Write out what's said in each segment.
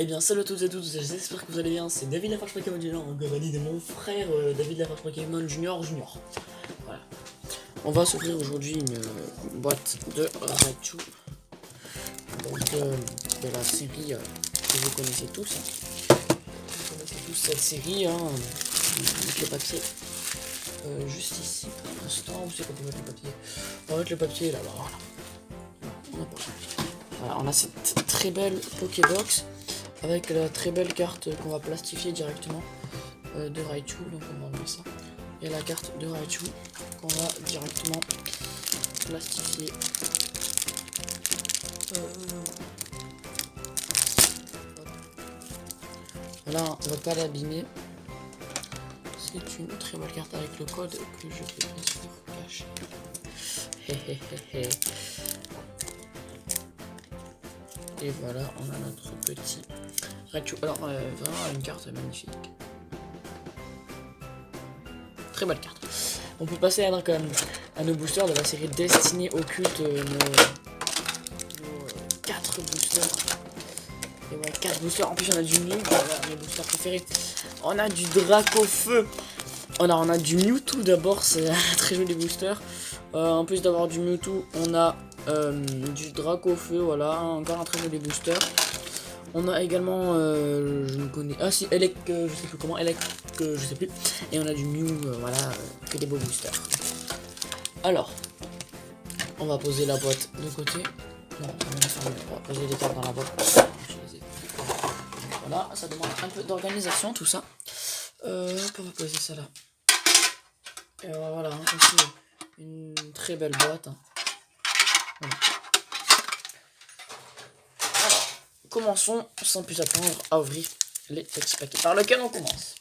Eh bien salut à toutes et à tous, j'espère que vous allez bien, c'est David Lafarge Pokémon Junior, en compagnie de mon frère David Lafarge Pokémon Junior. Voilà. On va s'ouvrir aujourd'hui une boîte de Raichu, donc de la série que vous connaissez tous. Vous connaissez tous cette série, avec le papier juste ici pour l'instant. Où c'est qu'on peut mettre le papier? On va mettre le papier là-bas, voilà. Voilà, on a cette très belle Pokébox avec la très belle carte qu'on va plastifier directement de Raichu, donc on va enlever ça. Et la carte de Raichu qu'on va directement plastifier. Voilà, on va pas l'abîmer. C'est une très belle carte avec le code que je vais bien sûr cacher. Et voilà, on a notre petit Raichu. Alors, vraiment une carte magnifique. Très belle carte. On peut passer à nos boosters de la série Destinée Occulte, nos 4 boosters. Et ouais, 4 boosters. En plus, on a du Mew, mes boosters préférés. On a du Dracofeu. On a du Mewtwo d'abord, c'est un très joli booster. En plus d'avoir du Mewtwo, on a du Dracofeu, voilà, encore un très joli booster. On a également, je ne connais, ah si, Elec, je sais plus comment, Elec, je sais plus. Et on a du Mew, voilà, que des beaux boosters. Alors, on va poser la boîte de côté. Non, on va poser les cartes dans la boîte. Voilà, ça demande un peu d'organisation tout ça. On va poser ça là. Et voilà, aussi une très belle boîte. Voilà. Alors, commençons sans plus attendre à ouvrir les petits paquets. Par lequel on commence?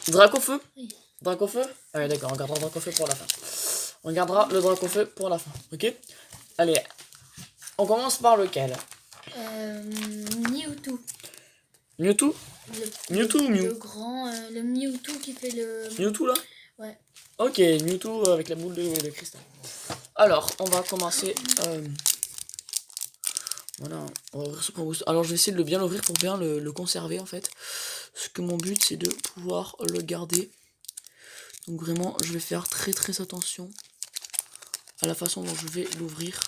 Dracofeu. Oui. Dracofeu? Ah ouais, d'accord, on gardera Dracofeu pour la fin. On gardera le Dracofeu pour la fin, ok? Allez, on commence par lequel? Mewtwo. Mewtwo? Mewtwo ou Mew? Le grand, le Mewtwo qui fait le... Mewtwo là? Ouais. Ok, Mewtwo avec la boule de cristal. Alors, on va commencer... Voilà, on va ouvrir ce booster. Alors, je vais essayer de le bien l'ouvrir pour bien le conserver en fait. Parce que mon but, c'est de pouvoir le garder. Donc vraiment, je vais faire très attention à la façon dont je vais l'ouvrir.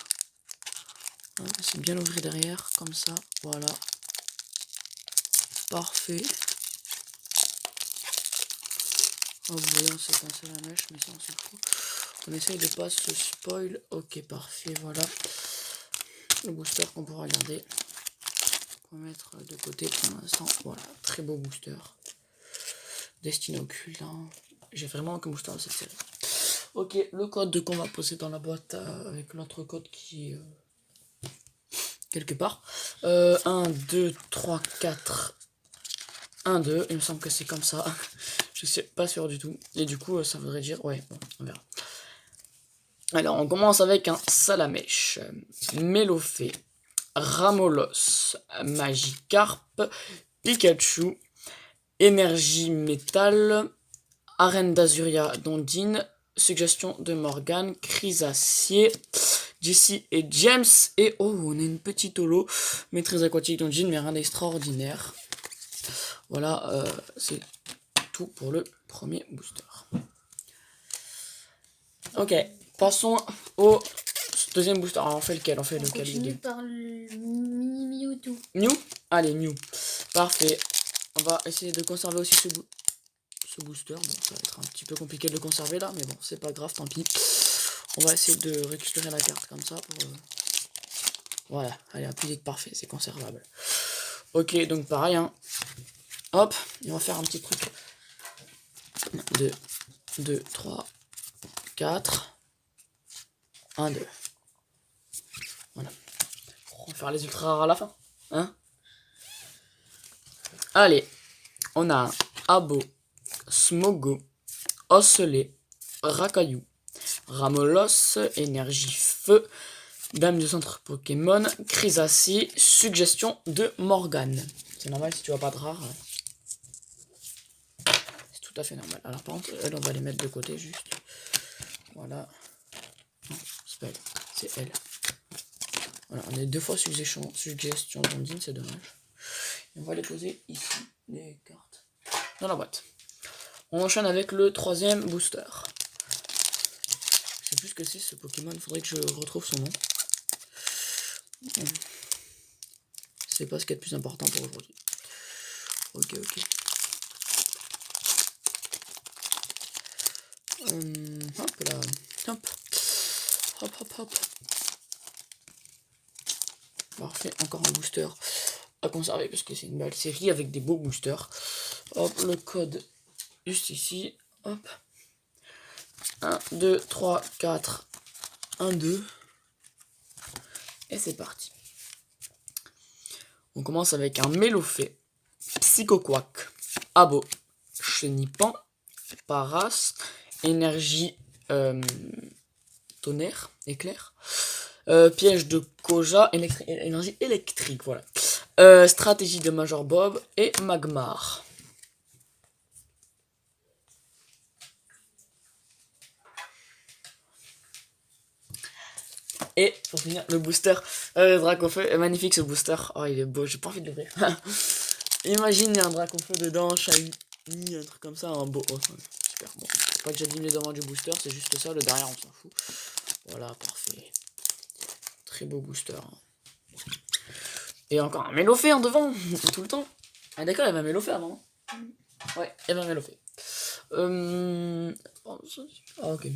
C'est bien l'ouvrir derrière, comme ça, voilà. Parfait. Oh, vous voyez, on s'est pincé la mèche, mais ça on s'en fout. On essaye de pas se spoil. Ok, parfait, voilà. Le booster qu'on pourra garder. On va mettre de côté pour l'instant. Voilà, très beau booster. Destinée Occulte. Hein. J'ai vraiment aucun booster de cette série. Ok, le code qu'on va poser dans la boîte avec notre code qui est quelque part. 1, 2, 3, 4. 1, 2. Il me semble que c'est comme ça. Je suis pas sûr du tout. Et du coup, ça voudrait dire... Ouais, bon, on verra. Alors, on commence avec un Salamèche, Mélofée, Ramolos, Magikarp, Pikachu, Énergie Métal, Arène d'Azuria d'Ondine, Suggestion de Morgane, Chrysacier, Jessie et James. Et oh, on a une petite holo, Maîtresse aquatique d'Ondine, mais rien d'extraordinaire. Voilà, c'est tout pour le premier booster. Ok, passons au deuxième booster. Alors, on fait lequel? On continue par le mini Mewtwo. Mew? Allez, Mew. Parfait. On va essayer de conserver aussi ce booster. Bon, ça va être un petit peu compliqué de le conserver là, mais bon, c'est pas grave, tant pis. On va essayer de récupérer la carte comme ça pour... Voilà, allez, un clic parfait, c'est conservable. Ok, donc pareil, hein. Hop, on va faire un petit truc. 2, 3, 4. 1, 2. Voilà. On va faire les ultra rares à la fin. Hein? Allez, on a un Abo, Smogo, Osselet, Rakaillou, Ramolos, Énergie Feu, Dame du centre Pokémon, Chrysacier, Suggestion de Morgane. C'est normal si tu vois pas de rare. C'est tout à fait normal. Alors par contre, elle, on va les mettre de côté juste. Voilà. Non, c'est pas elle, c'est elle. Voilà, on est 2 fois suggestion d'Ondine, c'est dommage. Et on va les poser ici, les cartes, dans la boîte. On enchaîne avec le 3e booster. Je sais plus ce que c'est ce Pokémon, faudrait que je retrouve son nom. C'est pas ce qui est le plus important pour aujourd'hui. Ok. Hop là. Hop. Parfait, encore un booster à conserver parce que c'est une belle série avec des beaux boosters. Hop, le code juste ici. Hop. 1, 2, 3, 4. 1, 2. Et c'est parti. On commence avec un Mélofée, Psychoquack, Abo, Chenipan, Paras, Énergie Tonnerre, Éclair, Piège de Koja, Énergie électrique, voilà. Stratégie de Major Bob et Magmar. Et pour finir, le booster Dracofeu est magnifique ce booster. Oh, il est beau, j'ai pas envie de l'ouvrir. Imagine, il y a un Dracofeu dedans, Shiny, un truc comme ça, un beau. Oh, super bon. Pas déjà dit les devant du booster, c'est juste ça, le derrière on s'en fout. Voilà, parfait. Très beau booster. Et encore un Mélofée en devant, tout le temps. Ah d'accord, il y avait un Mélofée avant. Ouais, il y avait un Mélofée. Ah ok.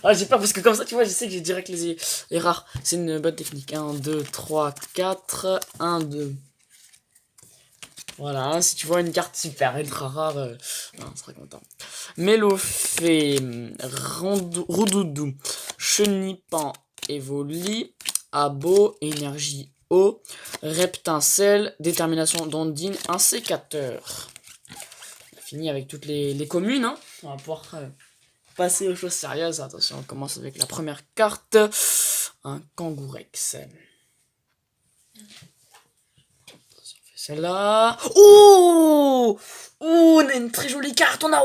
Ah, j'ai peur parce que comme ça, tu vois, je sais que j'ai direct les rares. C'est une bonne technique. 1, 2, 3, 4. 1, 2. Voilà, si tu vois une carte super ultra rare, on sera content. Mélofée, Roudoudou, Chenipan, Evoli, Abo, Énergie Eau, Reptincelle, Détermination d'Ondine, un sécateur. On a fini avec toutes les communes, hein. On va pouvoir passer aux choses sérieuses. Attention, on commence avec la première carte. Un Kangourex. Celle-là. Oh, on a une très jolie carte. On a.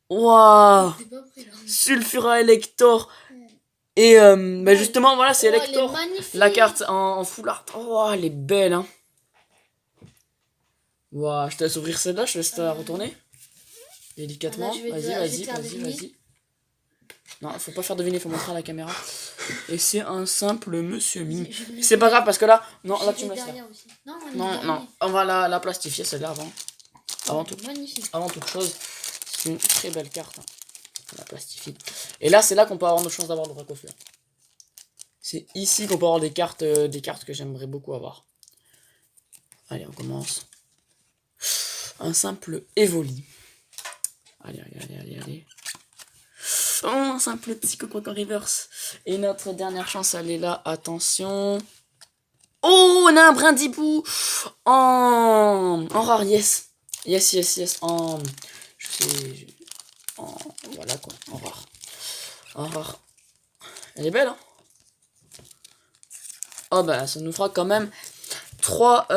Waouh. Sulfura Elector. Et bah justement, voilà, c'est Elector. La carte en full art. Oh, elle est belle, hein. Waouh, je te laisse ouvrir celle-là. Je te laisse la retourner. Délicatement. Vas-y. Non, faut pas faire deviner, faut montrer à la caméra. Et c'est un simple monsieur Mime. C'est pas grave parce que là, non, là tu me laisses là. Non, on va la plastifier celle-là avant toute chose. C'est une très belle carte. Hein. On la plastifie. Et là, c'est là qu'on peut avoir nos chances d'avoir le Dracofeu. C'est ici qu'on peut avoir des cartes que j'aimerais beaucoup avoir. Allez, on commence. Un simple Evoli. Allez. Oh, un simple Psychoquack en reverse. Et notre dernière chance, elle est là. Attention. Oh, on a un Brindibou en rare, yes. Yes. Voilà quoi, en rare. Elle est belle, hein. Oh bah, ça nous fera quand même 3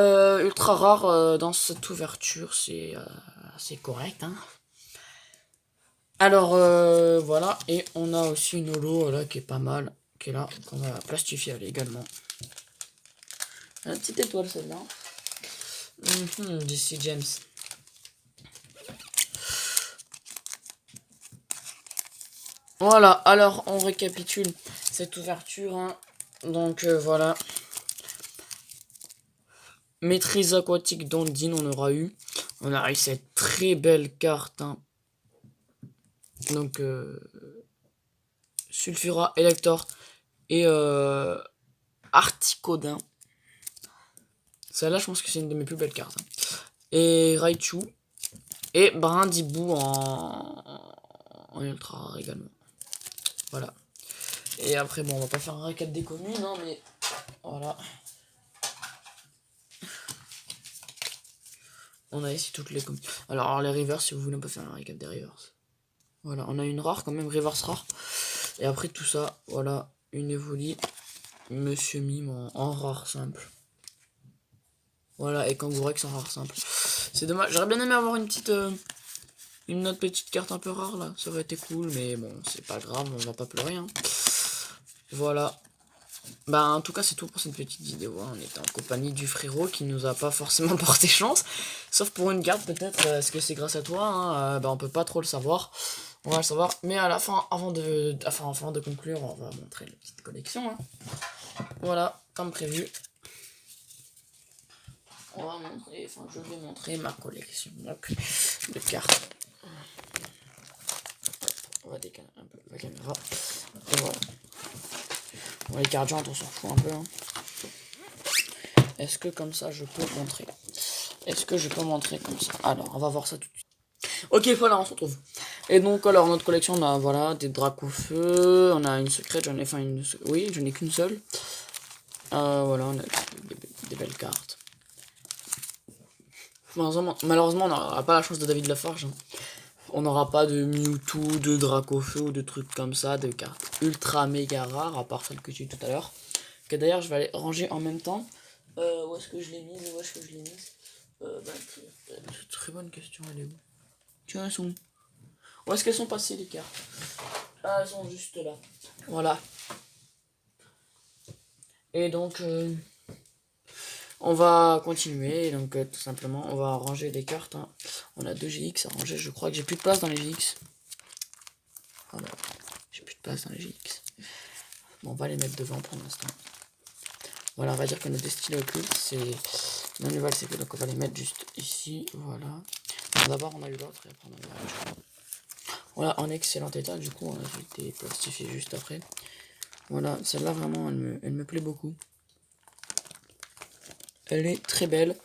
ultra rares dans cette ouverture. C'est correct, hein. Alors voilà, et on a aussi une holo là qui est pas mal, qui est là, qu'on va plastifier également. Une petite étoile celle-là. DC James. Voilà, alors on récapitule cette ouverture. Hein. Donc voilà. Maîtrise aquatique d'Ondine, on aura eu. On a eu cette très belle carte. Hein. Donc Sulfura, Elector et Articodin. Celle-là, je pense que c'est une de mes plus belles cartes. Hein. Et Raichu. Et Brindibou en ultra rare également. Voilà. Et après, bon, on va pas faire un récap des communes, hein, mais voilà. On a ici toutes les communes. Alors les rivers, si vous voulez, on peut faire un récap des rivers. Voilà, on a une rare quand même, reverse rare. Et après tout ça, voilà, une Evoli, Monsieur Mime en rare simple. Voilà, et Kangourex en rare simple. C'est dommage, j'aurais bien aimé avoir une petite une autre petite carte un peu rare là, ça aurait été cool, mais bon, c'est pas grave, on va pas pleurer. Hein. Voilà. Bah en tout cas c'est tout pour cette petite vidéo, hein. On était en compagnie du frérot qui nous a pas forcément porté chance, sauf pour une carte peut-être, est-ce que c'est grâce à toi, hein, bah on peut pas trop le savoir, on va le savoir, mais à la fin, avant de conclure, on va montrer la petite collection, hein. Voilà, comme prévu, je vais montrer ma collection, donc, de cartes, on va décaler un peu la caméra, et voilà. Bon, les cartes jantes on s'en fout un peu, hein. Est-ce que comme ça je peux montrer? Est-ce que je peux montrer comme ça? Alors, on va voir ça tout de suite. Ok, voilà, on se retrouve. Et donc, alors, notre collection, on a, voilà, des Dracofeu, on a une secrète, j'en ai, enfin, oui, j'en ai qu'une seule. Voilà, on a des belles cartes. Malheureusement, on n'aura pas la chance de David Lafarge. Hein. On n'aura pas de Mewtwo, de Dracofeu ou de trucs comme ça, de cartes ultra méga rares, à part celle que j'ai eu tout à l'heure. Que d'ailleurs, je vais aller ranger en même temps. Où est-ce que je l'ai mise? Où est-ce que je l'ai mise? Très bonne question, elle est où? Tiens, elles sont où? Où est-ce qu'elles sont passées les cartes? Ah, elles sont juste là. Voilà. Et donc, on va continuer. Donc, tout simplement, on va ranger les cartes. Hein. On a 2 GX à ranger. Je crois que j'ai plus de place dans les GX. Voilà. J'ai plus de place dans les GX. Bon, on va les mettre devant pour l'instant. Voilà, on va dire que notre destinée occulte, c'est... La nouvelle, c'est que donc on va les mettre juste ici. Voilà. D'abord, on a eu l'autre et après, on a eu l'autre. Voilà, en excellent état. Du coup, on a été plastifié juste après. Voilà, celle-là, vraiment, elle me plaît beaucoup. Elle est très belle.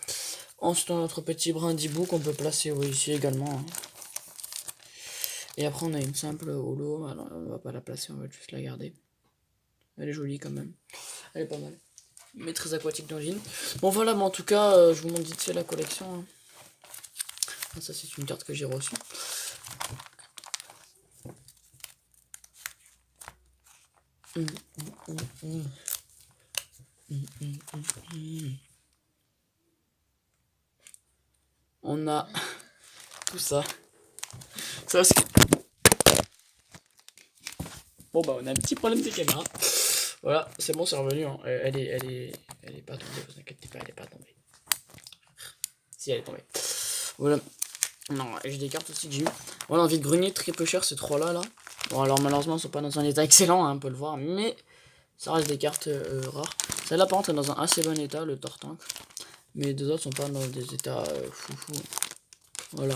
Ensuite, on a notre petit brindibou qu'on peut placer ici également. Hein. Et après, on a une simple holo. Alors, on va pas la placer, on va juste la garder. Elle est jolie quand même. Elle est pas mal. Mais très aquatique d'origine. Bon, voilà, mais en tout cas, je vous montre vite fait la collection. Hein. Ah, ça, c'est une carte que j'ai reçue. On a tout ça. Ça c'est... Bon bah on a un petit problème de caméra. Voilà, c'est bon, c'est revenu. Hein. Elle est pas tombée, vous inquiétez pas, elle est pas tombée. Si, elle est tombée. Voilà. Non, j'ai des cartes aussi que j'ai eu. Voilà, en vide-grenier, très peu cher ces trois-là. Là. Bon, alors malheureusement, ils sont pas dans un état excellent, hein, on peut le voir, mais ça reste des cartes rares. Celle-là, par contre, est dans un assez bon état, le Tortank. Mais les deux autres sont pas dans des états foufou. Voilà.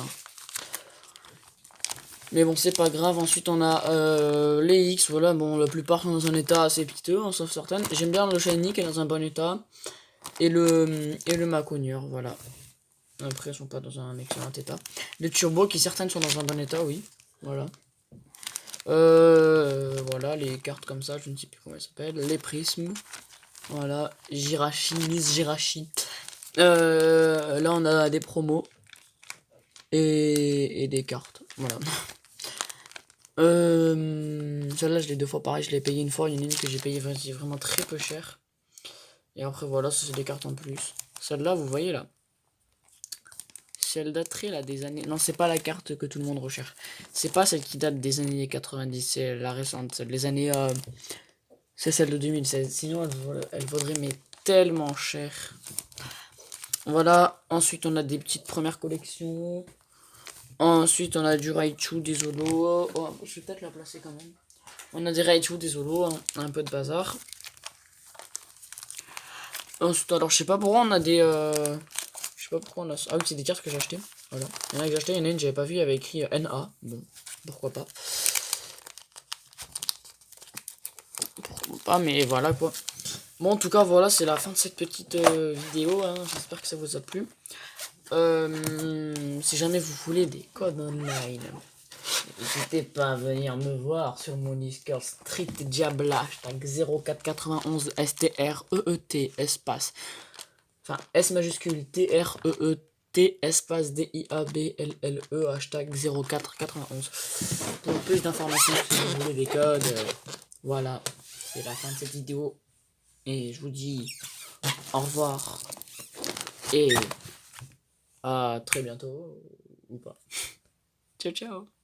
Mais bon, c'est pas grave. Ensuite, on a les X. Voilà, bon, la plupart sont dans un état assez piteux, hein, sauf certaines. J'aime bien le Shiny qui est dans un bon état. Et le Maconieur, voilà. Après, ils sont pas dans un excellent état. Les Turbo qui, certaines, sont dans un bon état, oui. Voilà. Voilà, les cartes comme ça, je ne sais plus comment elles s'appellent. Les prismes. Voilà. Jirachi, Miss Jirachi. Là, on a des promos. Et des cartes. Voilà. Celle-là, je l'ai 2 fois pareil. Je l'ai payé une fois. Il y en a une que j'ai payé vraiment très peu cher. Et après, voilà, ça, c'est des cartes en plus. Celle-là, vous voyez là. Si elle daterait là des années... Non, c'est pas la carte que tout le monde recherche. C'est pas celle qui date des années 90. C'est la récente. Celle des années... C'est celle de 2016. Sinon, elle vaudrait mais tellement cher. Voilà. Ensuite, on a des petites premières collections. Ensuite, on a du Raichu, des Zolos. Oh, je vais peut-être la placer quand même. On a des Raichu, des Zolos, hein, un peu de bazar. Ensuite, alors, je sais pas pourquoi on a des... Je sais pas pourquoi on a... Ah oui, c'est des cartes que j'ai achetées. Voilà. Il y en a que j'ai acheté, il y en a une que j'avais pas vu, il y avait écrit NA. Bon, pourquoi pas. Pourquoi pas, mais voilà quoi. Bon, en tout cas, voilà, c'est la fin de cette petite vidéo. Hein. J'espère que ça vous a plu. Si jamais vous voulez des codes online, n'hésitez pas à venir me voir sur mon Discord Street Diabla, hashtag 0491 STREET espace. Enfin, S majuscule TREET espace DIABLLE hashtag 0491. Pour plus d'informations, si vous voulez des codes, voilà, c'est la fin de cette vidéo. Et je vous dis au revoir. Et à très bientôt, ou pas. Ciao. Ciao, ciao.